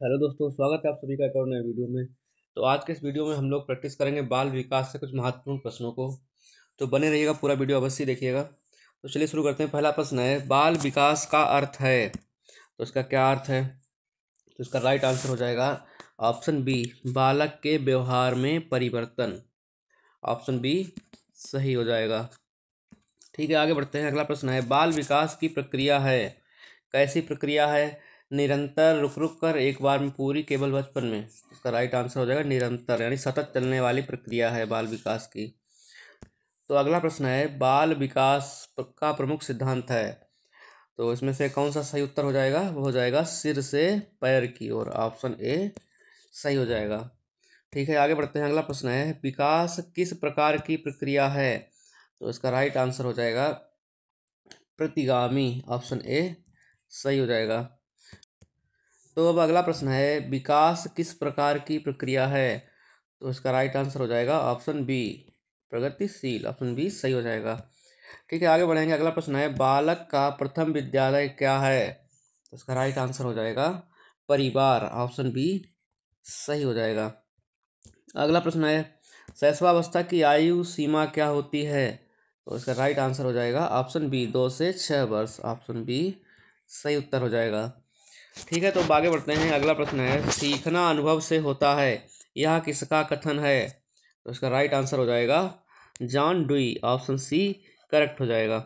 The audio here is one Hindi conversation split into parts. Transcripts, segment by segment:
हेलो दोस्तों, स्वागत है आप सभी का एक और नए वीडियो में। तो आज के इस वीडियो में हम लोग प्रैक्टिस करेंगे बाल विकास से कुछ महत्वपूर्ण प्रश्नों को। तो बने रहिएगा, पूरा वीडियो अवश्य देखिएगा। तो चलिए शुरू करते हैं। पहला प्रश्न है, बाल विकास का अर्थ है। तो इसका क्या अर्थ है? तो इसका राइट आंसर हो जाएगा ऑप्शन बी, बालक के व्यवहार में परिवर्तन। ऑप्शन बी सही हो जाएगा। ठीक है, आगे बढ़ते हैं। अगला प्रश्न है, बाल विकास की प्रक्रिया है। कैसी प्रक्रिया है? निरंतर, रुक रुक कर, एक बार में, पूरी, केवल बचपन में। इसका राइट आंसर हो जाएगा निरंतर, यानी सतत चलने वाली प्रक्रिया है बाल विकास की। तो अगला प्रश्न है, बाल विकास का प्रमुख सिद्धांत है। तो इसमें से कौन सा सही उत्तर हो जाएगा? वो हो जाएगा सिर से पैर की ओर। ऑप्शन ए सही हो जाएगा। ठीक है, आगे बढ़ते हैं। अगला प्रश्न है, विकास किस प्रकार की प्रक्रिया है? तो इसका राइट आंसर हो जाएगा प्रतिगामी। ऑप्शन ए सही हो जाएगा। तो अब अगला प्रश्न है, विकास किस प्रकार की प्रक्रिया है? तो इसका राइट आंसर हो जाएगा ऑप्शन बी, प्रगतिशील। ऑप्शन बी सही हो जाएगा। ठीक है, आगे बढ़ेंगे। अगला प्रश्न है, बालक का प्रथम विद्यालय क्या है? तो इसका राइट आंसर हो जाएगा परिवार। ऑप्शन बी सही हो जाएगा। अगला प्रश्न है, शैशवावस्था की आयु सीमा क्या होती है? तो इसका राइट आंसर हो जाएगा ऑप्शन बी, 2 से 6 वर्ष। ऑप्शन बी सही उत्तर हो जाएगा। ठीक है, तो अब आगे बढ़ते हैं। अगला प्रश्न है, सीखना अनुभव से होता है, यह किसका कथन है? तो इसका राइट आंसर हो जाएगा John Dewey. Option C correct हो जाएगा।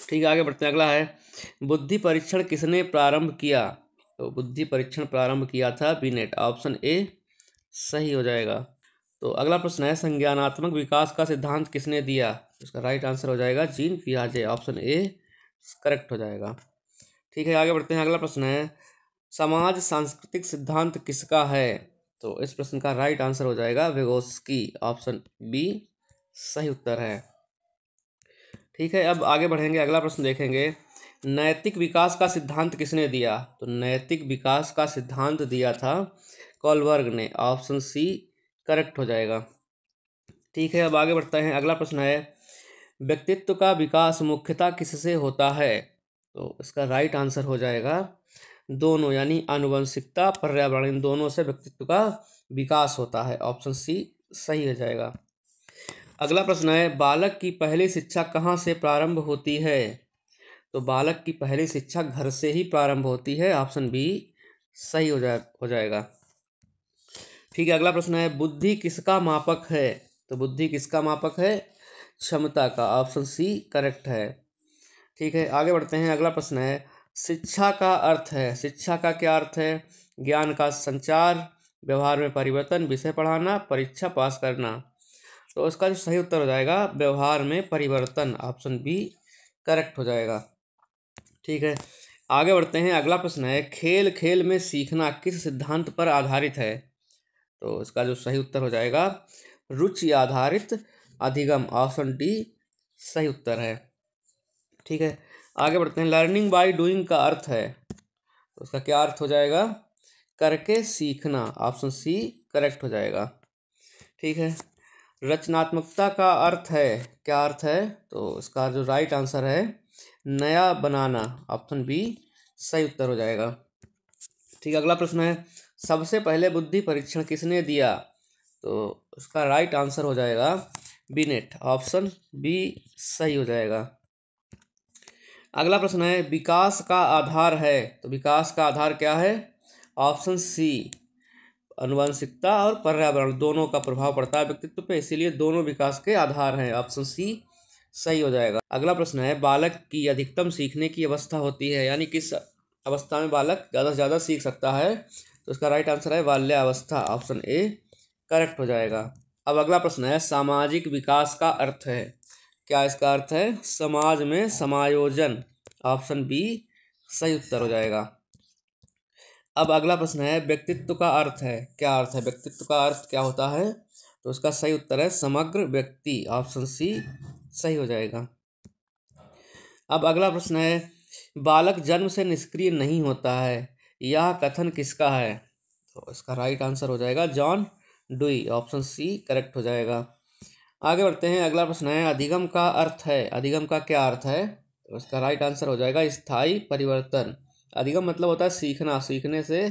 ठीक है, आगे बढ़ते हैं। अगला है, बुद्धि परीक्षण किसने प्रारंभ किया? तो बुद्धि परीक्षण प्रारंभ किया था बिनेट। ऑप्शन ए सही हो जाएगा। तो अगला प्रश्न है, संज्ञानात्मक विकास का सिद्धांत किसने दिया? इसका राइट आंसर हो जाएगा जीन पियाजे। ऑप्शन ए करेक्ट हो जाएगा। ठीक है, आगे बढ़ते हैं। अगला प्रश्न है, समाज सांस्कृतिक सिद्धांत किसका है? तो इस प्रश्न का राइट आंसर हो जाएगा vygotsky। ऑप्शन बी सही उत्तर है। ठीक है, अब आगे बढ़ेंगे। अगला प्रश्न देखेंगे, नैतिक विकास का सिद्धांत किसने दिया? तो नैतिक विकास का सिद्धांत दिया था कोलबर्ग ने। ऑप्शन सी करेक्ट हो जाएगा। ठीक है, अब आगे बढ़ते हैं। अगला प्रश्न है, व्यक्तित्व का विकास मुख्यतः किससे होता है? तो इसका राइट आंसर हो जाएगा दोनों, यानी आनुवंशिकता, पर्यावरण, इन दोनों से व्यक्तित्व का विकास होता है। ऑप्शन सी सही हो जाएगा। अगला प्रश्न है, बालक की पहली शिक्षा कहाँ से प्रारंभ होती है? तो बालक की पहली शिक्षा घर से ही प्रारंभ होती है। ऑप्शन बी सही हो जाएगा। ठीक है, अगला प्रश्न है, बुद्धि किसका मापक है? तो बुद्धि किसका मापक है? क्षमता का। ऑप्शन सी करेक्ट है। ठीक है, आगे बढ़ते हैं। अगला प्रश्न है, शिक्षा का अर्थ है। शिक्षा का क्या अर्थ है? ज्ञान का संचार, व्यवहार में परिवर्तन, विषय पढ़ाना, परीक्षा पास करना। तो इसका जो सही उत्तर हो जाएगा व्यवहार में परिवर्तन। ऑप्शन बी करेक्ट हो जाएगा। ठीक है, आगे बढ़ते हैं। अगला प्रश्न है, खेल खेल में सीखना किस सिद्धांत पर आधारित है? तो इसका जो सही उत्तर हो जाएगा रुचि आधारित अधिगम। ऑप्शन डी सही उत्तर है। ठीक है, आगे बढ़ते हैं। लर्निंग बाय डूइंग का अर्थ है। तो उसका क्या अर्थ हो जाएगा? करके सीखना। ऑप्शन सी करेक्ट हो जाएगा। ठीक है, रचनात्मकता का अर्थ है। क्या अर्थ है? तो इसका जो राइट आंसर है नया बनाना। ऑप्शन बी सही उत्तर हो जाएगा। ठीक है, अगला प्रश्न है, सबसे पहले बुद्धि परीक्षण किसने दिया? तो इसका राइट आंसर हो जाएगा बिनेट। ऑप्शन बी सही हो जाएगा। अगला प्रश्न है, विकास का आधार है। तो विकास का आधार क्या है? ऑप्शन सी, आनुवंशिकता और पर्यावरण दोनों का प्रभाव पड़ता है व्यक्तित्व पे, इसीलिए दोनों विकास के आधार हैं। ऑप्शन सी सही हो जाएगा। अगला प्रश्न है, बालक की अधिकतम सीखने की अवस्था होती है, यानी किस अवस्था में बालक ज़्यादा से ज़्यादा सीख सकता है? तो इसका राइट आंसर है बाल्यावस्था। ऑप्शन ए करेक्ट हो जाएगा। अब अगला प्रश्न है, सामाजिक विकास का अर्थ है। क्या इसका अर्थ है? समाज में समायोजन। ऑप्शन बी सही उत्तर हो जाएगा। अब अगला प्रश्न है, व्यक्तित्व का अर्थ है। क्या अर्थ है? व्यक्तित्व का अर्थ क्या होता है? तो इसका सही उत्तर है समग्र व्यक्ति। ऑप्शन सी सही हो जाएगा। अब अगला प्रश्न है, बालक जन्म से निष्क्रिय नहीं होता है, यह कथन किसका है? तो इसका राइट आंसर हो जाएगा John Dewey. Option C correct हो जाएगा। आगे बढ़ते हैं। अगला प्रश्न है, अधिगम का अर्थ है। अधिगम का क्या अर्थ है? तो इसका राइट आंसर हो जाएगा स्थायी परिवर्तन। अधिगम मतलब होता है सीखना, सीखने से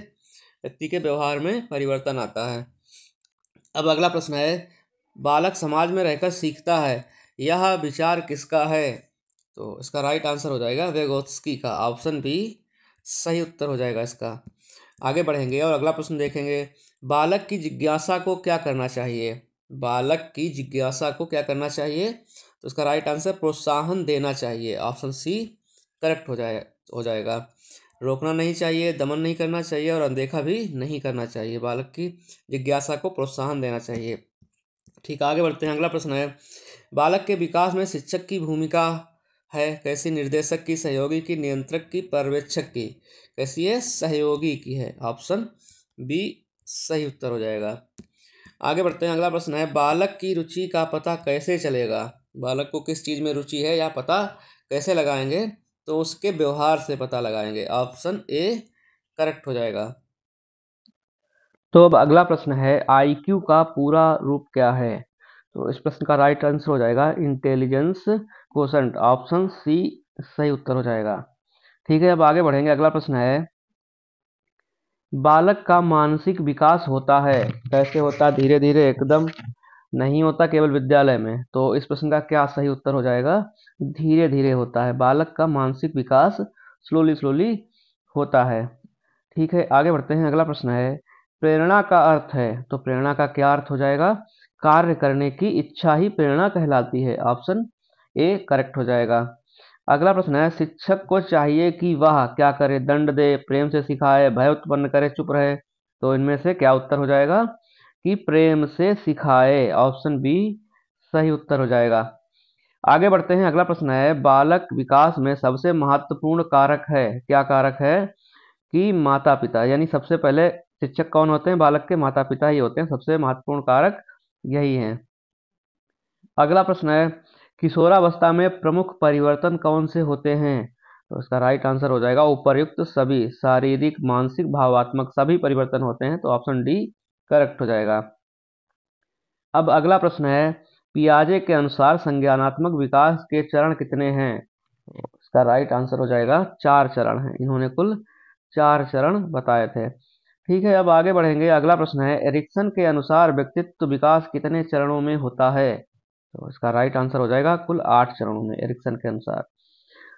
व्यक्ति के व्यवहार में परिवर्तन आता है। अब अगला प्रश्न है, बालक समाज में रहकर सीखता है, यह विचार किसका है? तो इसका राइट आंसर हो जाएगा वेगोत्स्की का, ऑप्शन बी सही उत्तर हो जाएगा इसका। आगे बढ़ेंगे और अगला प्रश्न देखेंगे, बालक की जिज्ञासा को क्या करना चाहिए? बालक की जिज्ञासा को क्या करना चाहिए? तो इसका राइट आंसर प्रोत्साहन देना चाहिए, ऑप्शन सी करेक्ट हो जाएगा। रोकना नहीं चाहिए, दमन नहीं करना चाहिए और अनदेखा भी नहीं करना चाहिए। बालक की जिज्ञासा को प्रोत्साहन देना चाहिए। ठीक, आगे बढ़ते हैं। अगला प्रश्न है, बालक के विकास में शिक्षक की भूमिका है कैसी? निर्देशक की, सहयोगी की, नियंत्रक की, पर्यवेक्षक की? कैसी है? सहयोगी की है, ऑप्शन बी सही उत्तर हो जाएगा। आगे बढ़ते हैं। अगला प्रश्न है, बालक की रुचि का पता कैसे चलेगा? बालक को किस चीज़ में रुचि है या पता कैसे लगाएंगे? तो उसके व्यवहार से पता लगाएंगे, ऑप्शन ए करेक्ट हो जाएगा। तो अब अगला प्रश्न है, आईक्यू का पूरा रूप क्या है? तो इस प्रश्न का राइट आंसर हो जाएगा इंटेलिजेंस क्वोशंट, ऑप्शन सी सही उत्तर हो जाएगा। ठीक है, अब आगे बढ़ेंगे। अगला प्रश्न है, बालक का मानसिक विकास होता है कैसे होता है? धीरे धीरे, एकदम नहीं होता, केवल विद्यालय में? तो इस प्रश्न का क्या सही उत्तर हो जाएगा? धीरे धीरे होता है। बालक का मानसिक विकास स्लोली स्लोली होता है। ठीक है, आगे बढ़ते हैं। अगला प्रश्न है, प्रेरणा का अर्थ है? तो प्रेरणा का क्या अर्थ हो जाएगा? कार्य करने की इच्छा ही प्रेरणा कहलाती है, ऑप्शन ए करेक्ट हो जाएगा। अगला प्रश्न है, शिक्षक को चाहिए कि वह क्या करे? दंड दे, प्रेम से सिखाए, भय उत्पन्न करे, चुप रहे? तो इनमें से क्या उत्तर हो जाएगा? कि प्रेम से सिखाए, ऑप्शन बी सही उत्तर हो जाएगा। आगे बढ़ते हैं। अगला प्रश्न है, बालक विकास में सबसे महत्वपूर्ण कारक है? क्या कारक है? कि माता पिता, यानी सबसे पहले शिक्षक कौन होते हैं? बालक के माता पिता ही होते हैं, सबसे महत्वपूर्ण कारक यही है। अगला प्रश्न है, किशोरावस्था में प्रमुख परिवर्तन कौन से होते हैं? तो इसका राइट आंसर हो जाएगा उपर्युक्त सभी, शारीरिक, मानसिक, भावात्मक सभी परिवर्तन होते हैं, तो ऑप्शन डी करेक्ट हो जाएगा। अब अगला प्रश्न है, पियाजे के अनुसार संज्ञानात्मक विकास के चरण कितने हैं? तो इसका राइट आंसर हो जाएगा 4 चरण हैं। इन्होंने कुल 4 चरण बताए थे। ठीक है, अब आगे बढ़ेंगे। अगला प्रश्न है, एरिक्सन के अनुसार व्यक्तित्व विकास कितने चरणों में होता है? तो इसका राइट आंसर हो जाएगा कुल 8 चरणों में, एरिक्सन के अनुसार।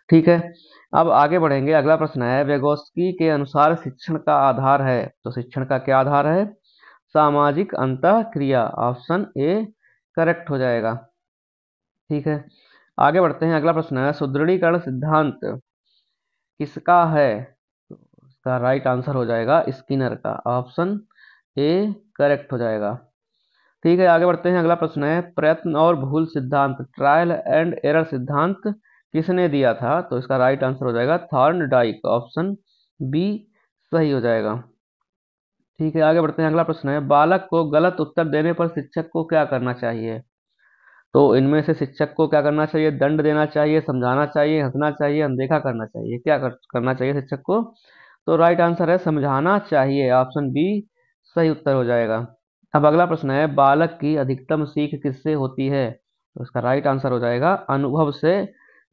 ठीक है, अब आगे बढ़ेंगे। अगला प्रश्न है, वेगोस्की के अनुसार शिक्षण का आधार है? तो शिक्षण का क्या आधार है? सामाजिक अंतःक्रिया, ऑप्शन ए करेक्ट हो जाएगा। ठीक है, आगे बढ़ते हैं। अगला प्रश्न है, सुदृढ़ीकरण सिद्धांत किसका है? तो इसका राइट आंसर हो जाएगा स्किनर का, ऑप्शन ए करेक्ट हो जाएगा। ठीक है, आगे बढ़ते हैं। अगला प्रश्न है, प्रयत्न और भूल सिद्धांत, ट्रायल एंड एरर सिद्धांत किसने दिया था? तो इसका राइट आंसर हो जाएगा थॉर्नडाइक, ऑप्शन बी सही हो जाएगा। ठीक है, आगे बढ़ते हैं। अगला प्रश्न है, बालक को गलत उत्तर देने पर शिक्षक को क्या करना चाहिए? तो इनमें से शिक्षक को क्या करना चाहिए? दंड देना चाहिए, समझाना चाहिए, हंसना चाहिए, अनदेखा करना चाहिए? क्या करना चाहिए शिक्षक को? तो राइट आंसर है समझाना चाहिए, ऑप्शन बी सही उत्तर हो जाएगा। अब अगला प्रश्न है, बालक की अधिकतम सीख किससे होती है? तो इसका राइट आंसर हो जाएगा अनुभव से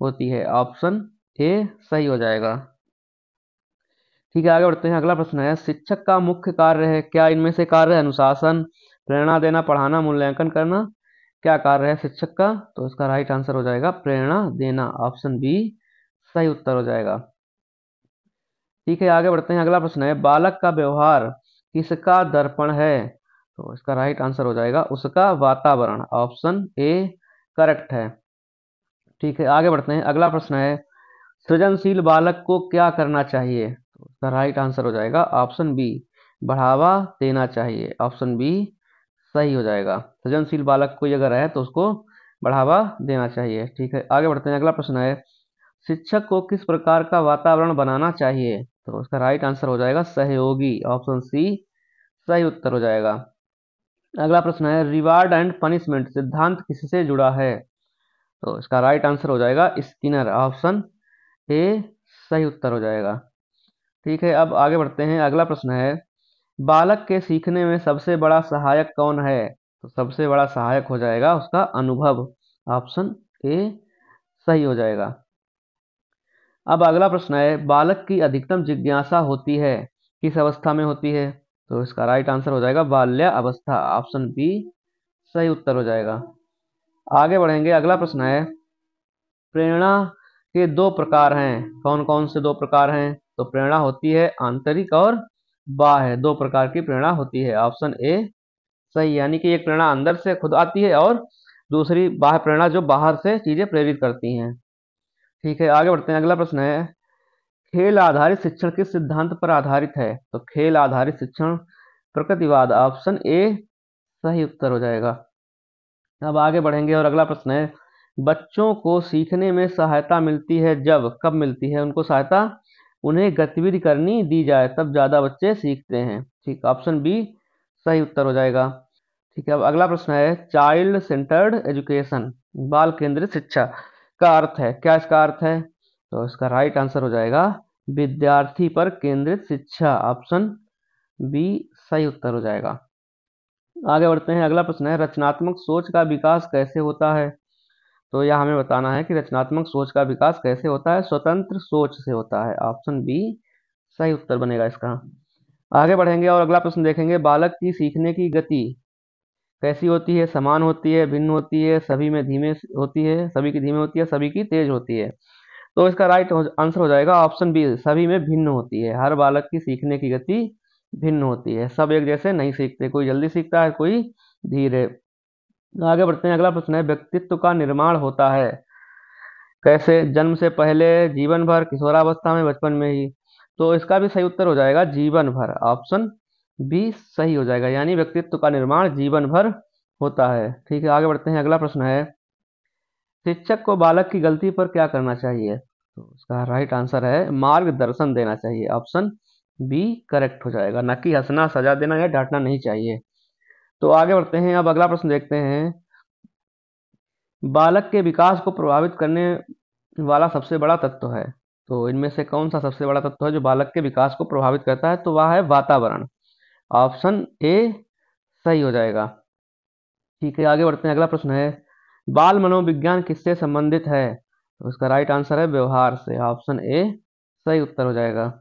होती है, ऑप्शन ए सही हो जाएगा। ठीक है, आगे बढ़ते हैं। अगला प्रश्न है, शिक्षक का मुख्य कार्य है? क्या इनमें से कार्य है? अनुशासन, प्रेरणा देना, पढ़ाना, मूल्यांकन करना? क्या कार्य है शिक्षक का? तो इसका राइट आंसर हो जाएगा प्रेरणा देना, ऑप्शन बी सही उत्तर हो जाएगा। ठीक है, आगे बढ़ते हैं। अगला प्रश्न है, बालक का व्यवहार किसका दर्पण है? तो इसका राइट आंसर हो जाएगा उसका वातावरण, ऑप्शन ए करेक्ट है। ठीक है, आगे बढ़ते हैं। अगला प्रश्न है, सृजनशील बालक को क्या करना चाहिए? तो इसका राइट आंसर हो जाएगा ऑप्शन बी बढ़ावा देना चाहिए, ऑप्शन बी सही हो जाएगा। सृजनशील बालक कोई अगर है तो उसको बढ़ावा देना चाहिए। ठीक है, आगे बढ़ते हैं। अगला प्रश्न है, शिक्षक को किस प्रकार का वातावरण बनाना चाहिए? तो उसका राइट आंसर हो जाएगा सहयोगी, ऑप्शन सी सही उत्तर हो जाएगा। अगला प्रश्न है, रिवार्ड एंड पनिशमेंट सिद्धांत किससे जुड़ा है? तो इसका राइट आंसर हो जाएगा स्किनर, ऑप्शन ए सही उत्तर हो जाएगा। ठीक है, अब आगे बढ़ते हैं। अगला प्रश्न है, बालक के सीखने में सबसे बड़ा सहायक कौन है? तो सबसे बड़ा सहायक हो जाएगा उसका अनुभव, ऑप्शन ए सही हो जाएगा। अब अगला प्रश्न है, बालक की अधिकतम जिज्ञासा होती है किस अवस्था में होती है? तो इसका राइट आंसर हो जाएगा बाल्या अवस्था, ऑप्शन बी सही उत्तर हो जाएगा। आगे बढ़ेंगे, अगला प्रश्न है प्रेरणा के दो प्रकार हैं, कौन कौन से दो प्रकार हैं? तो प्रेरणा होती है आंतरिक और बाह्य, दो प्रकार की प्रेरणा होती है, ऑप्शन ए सही, यानी कि एक प्रेरणा अंदर से खुद आती है और दूसरी बाह्य प्रेरणा जो बाहर से चीजें प्रेरित करती हैं। ठीक है, आगे बढ़ते हैं, अगला प्रश्न है खेल आधारित शिक्षण किस सिद्धांत पर आधारित है? तो खेल आधारित शिक्षण प्रकृतिवाद, ऑप्शन ए सही उत्तर हो जाएगा। अब आगे बढ़ेंगे और अगला प्रश्न है बच्चों को सीखने में सहायता मिलती है जब, कब मिलती है उनको सहायता? उन्हें गतिविधि करनी दी जाए तब ज्यादा बच्चे सीखते हैं। ठीक, ऑप्शन बी सही उत्तर हो जाएगा। ठीक है, अब अगला प्रश्न है चाइल्ड सेंटर्ड एजुकेशन, बाल केंद्रित शिक्षा का अर्थ है क्या? इसका अर्थ है, तो इसका राइट आंसर हो जाएगा विद्यार्थी पर केंद्रित शिक्षा, ऑप्शन बी सही उत्तर हो जाएगा। आगे बढ़ते हैं, अगला प्रश्न है रचनात्मक सोच का विकास कैसे होता है? तो यह हमें बताना है कि रचनात्मक सोच का विकास कैसे होता है? स्वतंत्र सोच से होता है, ऑप्शन बी सही उत्तर बनेगा इसका। आगे बढ़ेंगे और अगला प्रश्न देखेंगे बालक की सीखने की गति कैसी होती है? समान होती है, भिन्न होती है, सभी में धीमे होती है, सभी की धीमे होती है, सभी की तेज होती है? तो इसका राइट आंसर हो जाएगा ऑप्शन बी सभी में भिन्न होती है, हर बालक की सीखने की गति भिन्न होती है, सब एक जैसे नहीं सीखते, कोई जल्दी सीखता है, कोई धीरे। आगे बढ़ते हैं, अगला प्रश्न है व्यक्तित्व का निर्माण होता है कैसे? जन्म से पहले, जीवन भर, किशोरावस्था में, बचपन में ही? तो इसका भी सही उत्तर हो जाएगा जीवन भर, ऑप्शन बी सही हो जाएगा, यानी व्यक्तित्व का निर्माण जीवन भर होता है। ठीक है, आगे बढ़ते हैं, अगला प्रश्न है शिक्षक को बालक की गलती पर क्या करना चाहिए? तो उसका राइट आंसर है मार्गदर्शन देना चाहिए, ऑप्शन बी करेक्ट हो जाएगा, न कि हंसना, सजा देना या डांटना नहीं चाहिए। तो आगे बढ़ते हैं, अब अगला प्रश्न देखते हैं बालक के विकास को प्रभावित करने वाला सबसे बड़ा तत्व है, तो इनमें से कौन सा सबसे बड़ा तत्व है जो बालक के विकास को प्रभावित करता है? तो वह है वातावरण, ऑप्शन ए सही हो जाएगा। ठीक है, आगे बढ़ते हैं, अगला प्रश्न है बाल मनोविज्ञान किससे संबंधित है? तो इसका राइट आंसर है व्यवहार से, ऑप्शन ए सही उत्तर हो जाएगा।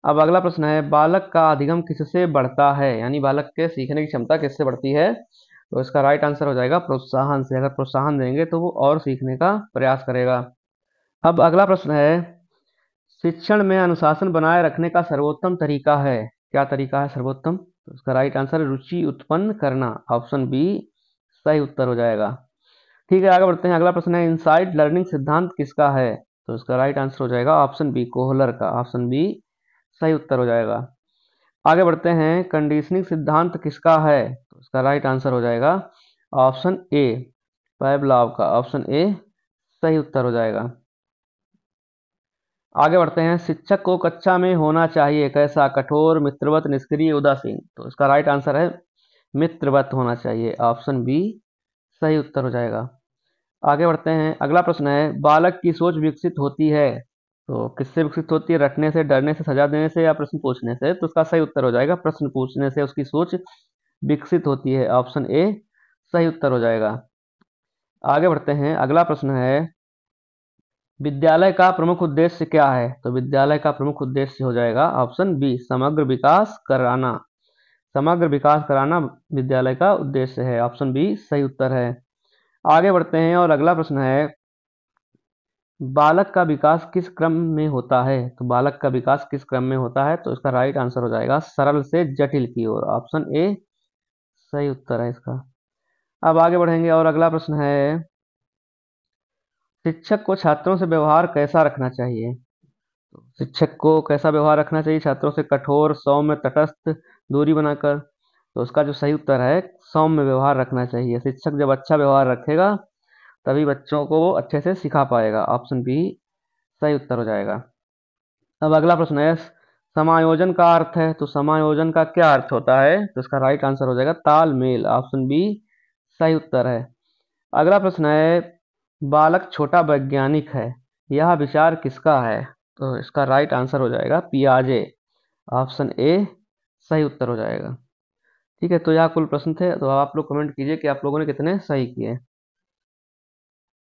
अब अगला प्रश्न है बालक का अधिगम किससे बढ़ता है, यानी बालक के सीखने की क्षमता किससे बढ़ती है? तो इसका राइट आंसर हो जाएगा प्रोत्साहन से, अगर प्रोत्साहन देंगे तो वो और सीखने का प्रयास करेगा। अब अगला प्रश्न है शिक्षण में अनुशासन बनाए रखने का सर्वोत्तम तरीका है, क्या तरीका है सर्वोत्तम? तो इसका राइट आंसर है रुचि उत्पन्न करना, ऑप्शन बी सही उत्तर हो जाएगा। ठीक है, आगे बढ़ते हैं, अगला प्रश्न है इनसाइड लर्निंग सिद्धांत किसका है? तो इसका राइट आंसर हो जाएगा ऑप्शन बी कोहलर का, ऑप्शन बी सही उत्तर हो जाएगा। आगे बढ़ते हैं कंडीशनिंग सिद्धांत किसका है? तो इसका राइट आंसर हो जाएगा ऑप्शन ए पैवलॉव का, ऑप्शन ए सही उत्तर हो जाएगा। आगे बढ़ते हैं शिक्षक को कक्षा में होना चाहिए कैसा? कठोर, मित्रवत, निष्क्रिय, उदासीन? तो इसका राइट आंसर है मित्रवत होना चाहिए, ऑप्शन बी सही उत्तर हो जाएगा। आगे बढ़ते हैं, अगला प्रश्न है बालक की सोच विकसित होती है, तो किससे विकसित होती है? रटने से, डरने से, सजा देने से या प्रश्न पूछने से? तो इसका सही उत्तर हो जाएगा प्रश्न पूछने से उसकी सोच विकसित होती है, ऑप्शन ए सही उत्तर हो जाएगा। आगे बढ़ते हैं, अगला प्रश्न है विद्यालय का प्रमुख उद्देश्य क्या है? तो विद्यालय का प्रमुख उद्देश्य हो जाएगा ऑप्शन बी समग्र विकास कराना, समग्र विकास कराना विद्यालय का उद्देश्य है, ऑप्शन बी सही उत्तर है। आगे बढ़ते हैं और अगला प्रश्न है बालक का विकास किस क्रम में होता है? तो बालक का विकास किस क्रम में होता है? तो इसका राइट आंसर हो जाएगा सरल से जटिल की ओर, ऑप्शन ए सही उत्तर है इसका। अब आगे बढ़ेंगे और अगला प्रश्न है शिक्षक को छात्रों से व्यवहार कैसा रखना चाहिए? तो शिक्षक को कैसा व्यवहार रखना चाहिए छात्रों से? कठोर, सौम्य, तटस्थ, दूरी बनाकर? तो उसका जो सही उत्तर है सौम्य व्यवहार रखना चाहिए, शिक्षक जब अच्छा व्यवहार रखेगा तभी बच्चों को वो अच्छे से सिखा पाएगा, ऑप्शन बी सही उत्तर हो जाएगा। अब अगला प्रश्न है समायोजन का अर्थ है, तो समायोजन का क्या अर्थ होता है? तो इसका राइट आंसर हो जाएगा तालमेल, ऑप्शन बी सही उत्तर है। अगला प्रश्न है बालक छोटा वैज्ञानिक है, यह विचार किसका है? तो इसका राइट आंसर हो जाएगा पियाजे, ऑप्शन ए सही उत्तर हो जाएगा। ठीक है, तो यह कुल प्रश्न थे, तो आप लोग कमेंट कीजिए कि आप लोगों ने कितने सही किए।